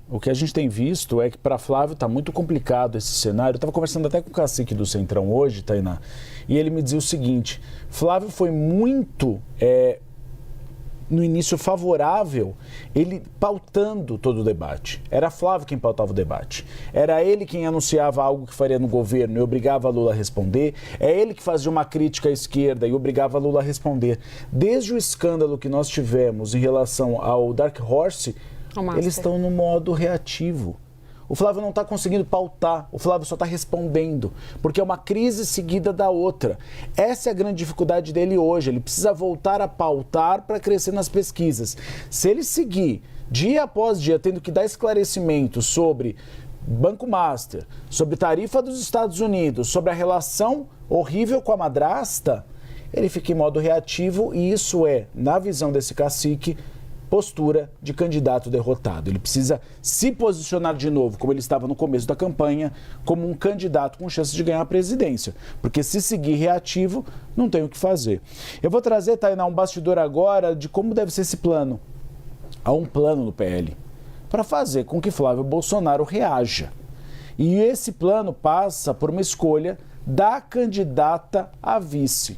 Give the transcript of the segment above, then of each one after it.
O que a gente tem visto é que para Flávio está muito complicado esse cenário. Eu estava conversando até com o cacique do Centrão hoje, Tainá, e ele me dizia o seguinte: Flávio foi muito, no início, favorável, ele pautando todo o debate. Era Flávio quem pautava o debate. Era ele quem anunciava algo que faria no governo e obrigava Lula a responder. É ele que fazia uma crítica à esquerda e obrigava Lula a responder. Desde o escândalo que nós tivemos em relação ao Dark Horse, eles estão no modo reativo. O Flávio não está conseguindo pautar, o Flávio só está respondendo, porque é uma crise seguida da outra. Essa é a grande dificuldade dele hoje, ele precisa voltar a pautar para crescer nas pesquisas. Se ele seguir dia após dia tendo que dar esclarecimentos sobre Banco Master, sobre tarifa dos Estados Unidos, sobre a relação horrível com a madrasta, ele fica em modo reativo e isso é, na visão desse cacique, postura de candidato derrotado. Ele precisa se posicionar de novo, como ele estava no começo da campanha, como um candidato com chance de ganhar a presidência. Porque se seguir reativo, não tem o que fazer. Eu vou trazer, Tainá, um bastidor agora de como deve ser esse plano. Há um plano no PL para fazer com que Flávio Bolsonaro reaja. E esse plano passa por uma escolha da candidata a vice.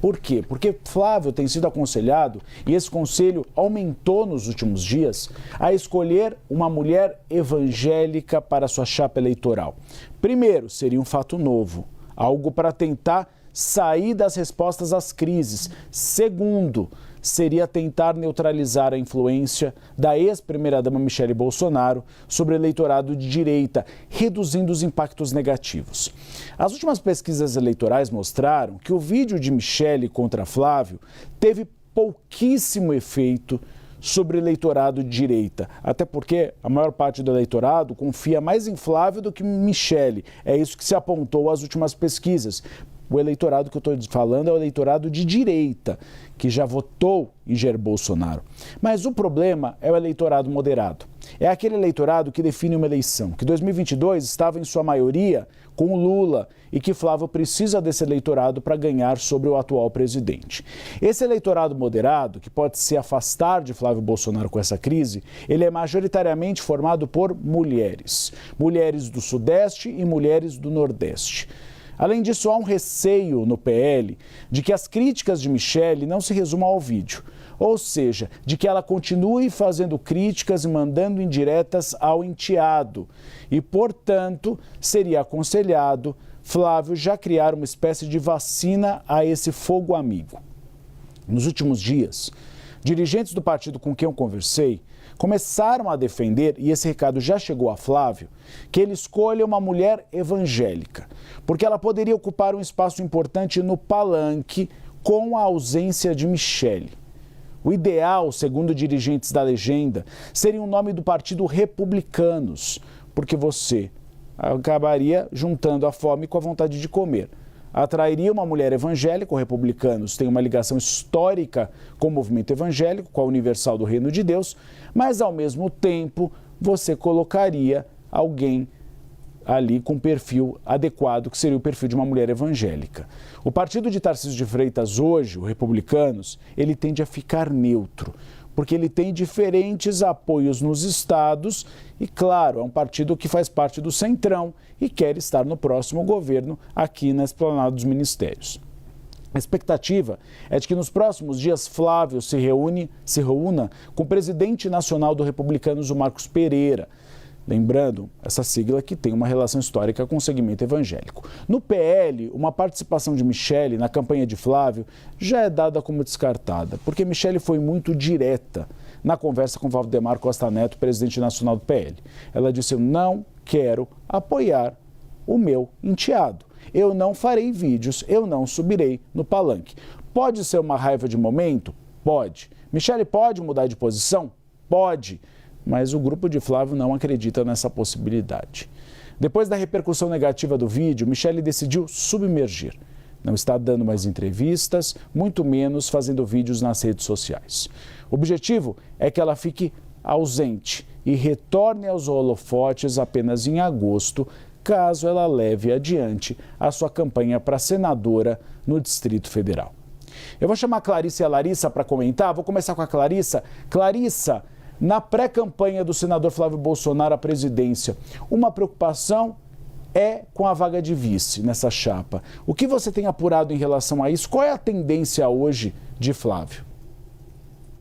Por quê? Porque Flávio tem sido aconselhado, e esse conselho aumentou nos últimos dias, a escolher uma mulher evangélica para sua chapa eleitoral. Primeiro, seria um fato novo, algo para tentar sair das respostas às crises. Segundo, seria tentar neutralizar a influência da ex-primeira-dama Michele Bolsonaro sobre o eleitorado de direita, reduzindo os impactos negativos. As últimas pesquisas eleitorais mostraram que o vídeo de Michele contra Flávio teve pouquíssimo efeito sobre o eleitorado de direita, até porque a maior parte do eleitorado confia mais em Flávio do que em Michele. É isso que se apontou às últimas pesquisas. O eleitorado que eu estou falando é o eleitorado de direita, que já votou em Jair Bolsonaro. Mas o problema é o eleitorado moderado. É aquele eleitorado que define uma eleição, que 2022 estava em sua maioria com o Lula e que Flávio precisa desse eleitorado para ganhar sobre o atual presidente. Esse eleitorado moderado, que pode se afastar de Flávio Bolsonaro com essa crise, ele é majoritariamente formado por mulheres. Mulheres do Sudeste e mulheres do Nordeste. Além disso, há um receio no PL de que as críticas de Michele não se resumam ao vídeo, ou seja, de que ela continue fazendo críticas e mandando indiretas ao enteado. E, portanto, seria aconselhado Flávio já criar uma espécie de vacina a esse fogo amigo. Nos últimos dias, dirigentes do partido com quem eu conversei começaram a defender, e esse recado já chegou a Flávio, que ele escolha uma mulher evangélica, porque ela poderia ocupar um espaço importante no palanque com a ausência de Michele. O ideal, segundo dirigentes da legenda, seria um nome do Partido Republicanos, porque você acabaria juntando a fome com a vontade de comer. Atrairia uma mulher evangélica, os republicanos têm uma ligação histórica com o movimento evangélico, com a Universal do Reino de Deus, mas ao mesmo tempo você colocaria alguém ali com perfil adequado, que seria o perfil de uma mulher evangélica. O partido de Tarcísio de Freitas hoje, o Republicanos, ele tende a ficar neutro, porque ele tem diferentes apoios nos estados e, claro, é um partido que faz parte do Centrão e quer estar no próximo governo aqui na esplanada dos ministérios. A expectativa é de que nos próximos dias Flávio se reúna com o presidente nacional do Republicanos, o Marcos Pereira. Lembrando, essa sigla que tem uma relação histórica com o segmento evangélico. No PL, uma participação de Michele na campanha de Flávio já é dada como descartada, porque Michele foi muito direta na conversa com Valdemar Costa Neto, presidente nacional do PL. Ela disse: eu não quero apoiar o meu enteado. Eu não farei vídeos, eu não subirei no palanque. Pode ser uma raiva de momento? Pode. Michele pode mudar de posição? Pode. Mas o grupo de Flávio não acredita nessa possibilidade. Depois da repercussão negativa do vídeo, Michele decidiu submergir. Não está dando mais entrevistas, muito menos fazendo vídeos nas redes sociais. O objetivo é que ela fique ausente e retorne aos holofotes apenas em agosto, caso ela leve adiante a sua campanha para senadora no Distrito Federal. Eu vou chamar a Clarissa e a Larissa para comentar. Vou começar com a Clarissa. Clarissa, Na pré-campanha do senador Flávio Bolsonaro à presidência, uma preocupação é com a vaga de vice nessa chapa. O que você tem apurado em relação a isso? Qual é a tendência hoje de Flávio?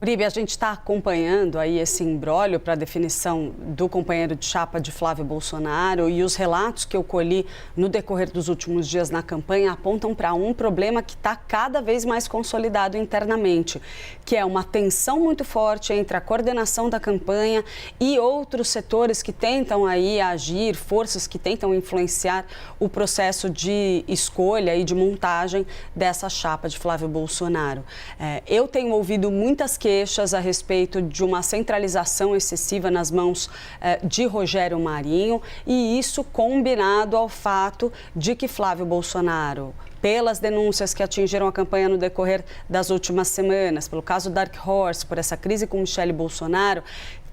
Uribe, a gente está acompanhando aí esse imbróglio para a definição do companheiro de chapa de Flávio Bolsonaro, e os relatos que eu colhi no decorrer dos últimos dias na campanha apontam para um problema que está cada vez mais consolidado internamente, que é uma tensão muito forte entre a coordenação da campanha e outros setores que tentam aí agir, forças que tentam influenciar o processo de escolha e de montagem dessa chapa de Flávio Bolsonaro. Eu tenho ouvido muitas queixas a respeito de uma centralização excessiva nas mãos de Rogério Marinho, e isso combinado ao fato de que Flávio Bolsonaro, pelas denúncias que atingiram a campanha no decorrer das últimas semanas, pelo caso Dark Horse, por essa crise com Michele Bolsonaro,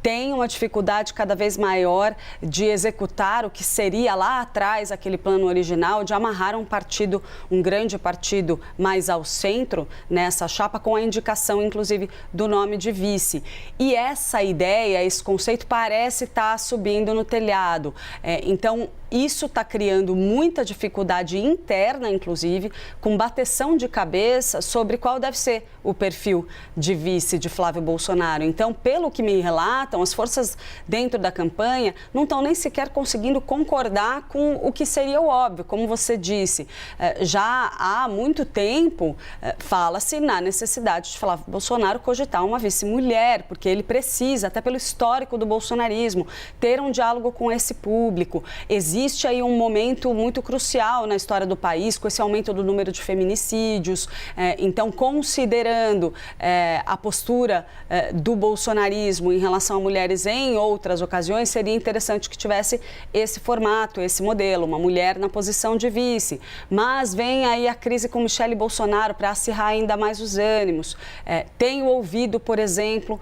tem uma dificuldade cada vez maior de executar o que seria lá atrás aquele plano original de amarrar um grande partido mais ao centro nessa chapa, com a indicação, inclusive, do nome de vice. E essa ideia, esse conceito parece estar subindo no telhado. Então, isso está criando muita dificuldade interna, inclusive, com bateção de cabeça sobre qual deve ser o perfil de vice de Flávio Bolsonaro. Então, pelo que me relatam, as forças dentro da campanha não estão nem sequer conseguindo concordar com o que seria o óbvio. Como você disse, já há muito tempo fala-se na necessidade de Flávio Bolsonaro cogitar uma vice-mulher, porque ele precisa, até pelo histórico do bolsonarismo, ter um diálogo com esse público. Existe aí um momento muito crucial na história do país, com esse aumento do número de feminicídios. Então, considerando a postura do bolsonarismo em relação a mulheres em outras ocasiões, seria interessante que tivesse esse formato, esse modelo, uma mulher na posição de vice. Mas vem aí a crise com Michele Bolsonaro para acirrar ainda mais os ânimos. Tenho ouvido, por exemplo,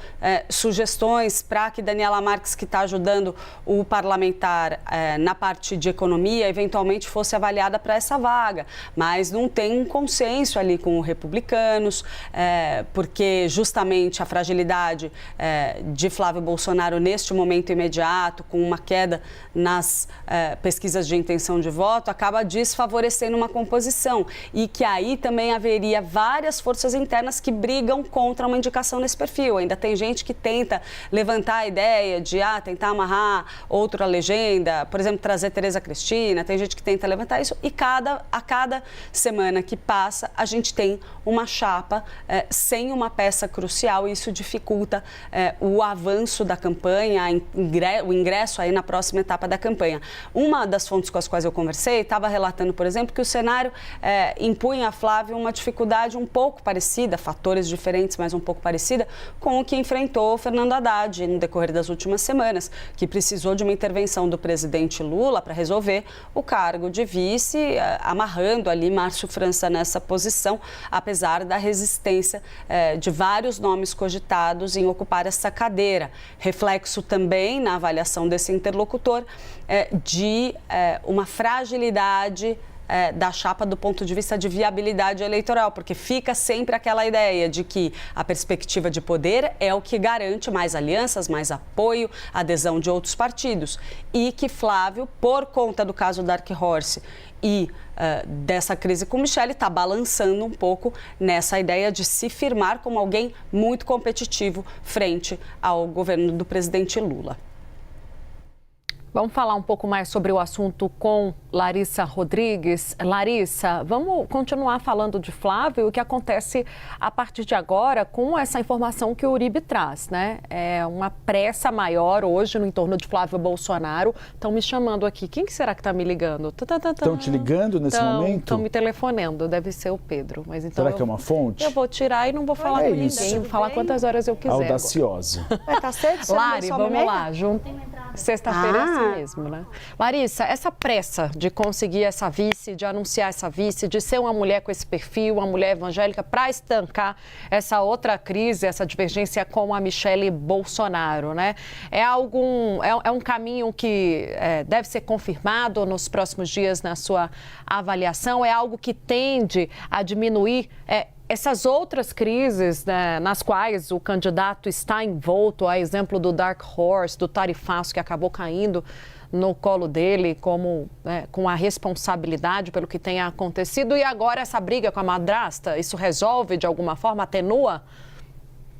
sugestões para que Daniela Marques, que está ajudando o parlamentar na parte de economia, eventualmente fosse avaliada para essa vaga, mas não tem um consenso ali com os republicanos, porque justamente a fragilidade de Flávio Bolsonaro neste momento imediato, com uma queda nas pesquisas de intenção de voto, acaba desfavorecendo uma composição, e que aí também haveria várias forças internas que brigam contra uma indicação nesse perfil. Ainda tem gente que tenta levantar a ideia de tentar amarrar outra legenda, por exemplo, trazer Tereza Cristina, tem gente que tenta levantar isso, e a cada semana que passa a gente tem uma chapa sem uma peça crucial, e isso dificulta o avanço da campanha, o ingresso aí na próxima etapa da campanha. Uma das fontes com as quais eu conversei estava relatando, por exemplo, que o cenário impunha a Flávio uma dificuldade um pouco parecida, fatores diferentes, mas um pouco parecida, com o que enfrentou Fernando Haddad no decorrer das últimas semanas, que precisou de uma intervenção do presidente Lula para resolver o cargo de vice, amarrando ali Márcio França nessa posição, apesar da resistência de vários nomes cogitados em ocupar essa cadeira. Reflexo também na avaliação desse interlocutor de uma fragilidade da chapa do ponto de vista de viabilidade eleitoral, porque fica sempre aquela ideia de que a perspectiva de poder é o que garante mais alianças, mais apoio, adesão de outros partidos, e que Flávio, por conta do caso Dark Horse e dessa crise com Michele, está balançando um pouco nessa ideia de se firmar como alguém muito competitivo frente ao governo do presidente Lula. Vamos falar um pouco mais sobre o assunto com Larissa Rodrigues. Larissa, vamos continuar falando de Flávio, o que acontece a partir de agora com essa informação que o Uribe traz, né? É uma pressa maior hoje no entorno de Flávio Bolsonaro. Estão me chamando aqui. Quem que será que está me ligando? Estão te ligando nesse momento? Estão me telefonando, deve ser o Pedro. Mas então será que é uma fonte? Eu vou tirar e não vou falar com ninguém, vou falar quantas horas eu quiser. Audaciosa. Tá cedo? Lari, vamos lá, sexta-feira é assim mesmo, né? Larissa, essa pressa de conseguir essa vice, de anunciar essa vice, de ser uma mulher com esse perfil, uma mulher evangélica, para estancar essa outra crise, essa divergência com a Michele Bolsonaro, né? É um caminho que deve ser confirmado nos próximos dias na sua avaliação? É algo que tende a diminuir Essas outras crises, né, nas quais o candidato está envolto, a exemplo do Dark Horse, do tarifaço que acabou caindo no colo dele com a responsabilidade pelo que tenha acontecido, e agora essa briga com a madrasta, isso resolve de alguma forma, atenua?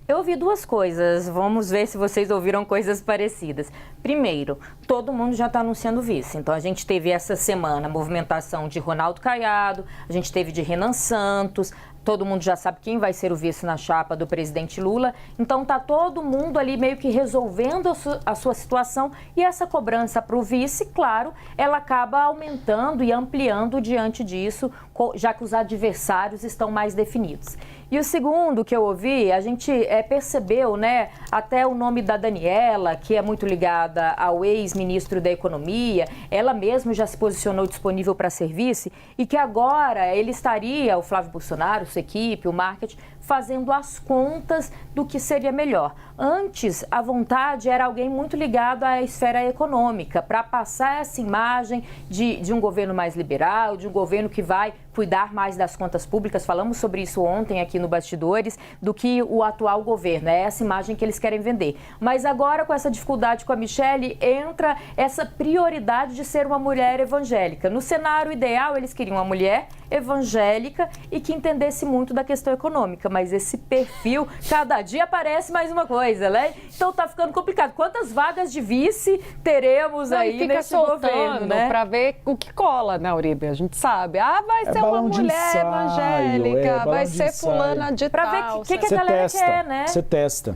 Eu ouvi duas coisas, vamos ver se vocês ouviram coisas parecidas. Primeiro, todo mundo já está anunciando vice, então a gente teve essa semana a movimentação de Ronaldo Caiado, a gente teve de Renan Santos, todo mundo já sabe quem vai ser o vice na chapa do presidente Lula, então está todo mundo ali meio que resolvendo a sua situação, e essa cobrança para o vice, claro, ela acaba aumentando e ampliando diante disso, já que os adversários estão mais definidos. E o segundo que eu ouvi, a gente percebeu, né, até o nome da Daniela, que é muito ligada ao ex-ministro da Economia, ela mesma já se posicionou disponível para ser vice, e que agora ele estaria, o Flávio Bolsonaro, sua equipe, o marketing, fazendo as contas do que seria melhor. Antes, a vontade era alguém muito ligado à esfera econômica, para passar essa imagem de um governo mais liberal, de um governo que vai cuidar mais das contas públicas. Falamos sobre isso ontem aqui no Bastidores, do que o atual governo. É essa imagem que eles querem vender. Mas agora, com essa dificuldade com a Michelle, entra essa prioridade de ser uma mulher evangélica. No cenário ideal, eles queriam uma mulher evangélica e que entendesse muito da questão econômica, mas esse perfil, cada dia aparece mais uma coisa, né? Então tá ficando complicado. Quantas vagas de vice teremos aí nesse governo, né? Para ver o que cola, né, Uribe? A gente sabe. Vai ser uma mulher evangélica, vai ser fulana de tal. Para ver o que a galera quer, né? Você testa.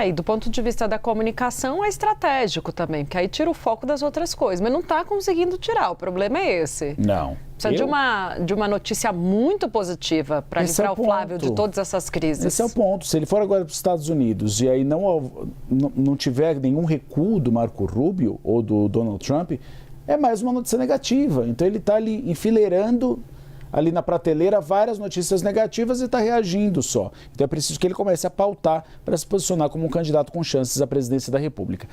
E do ponto de vista da comunicação é estratégico também, porque aí tira o foco das outras coisas, mas não está conseguindo tirar, o problema é esse. Não. Precisa de uma notícia muito positiva para livrar o Flávio de todas essas crises. Esse é o ponto. Se ele for agora para os Estados Unidos e aí não tiver nenhum recuo do Marco Rubio ou do Donald Trump, é mais uma notícia negativa. Então ele está ali enfileirando ali na prateleira várias notícias negativas e está reagindo só. Então é preciso que ele comece a pautar para se posicionar como um candidato com chances à presidência da República.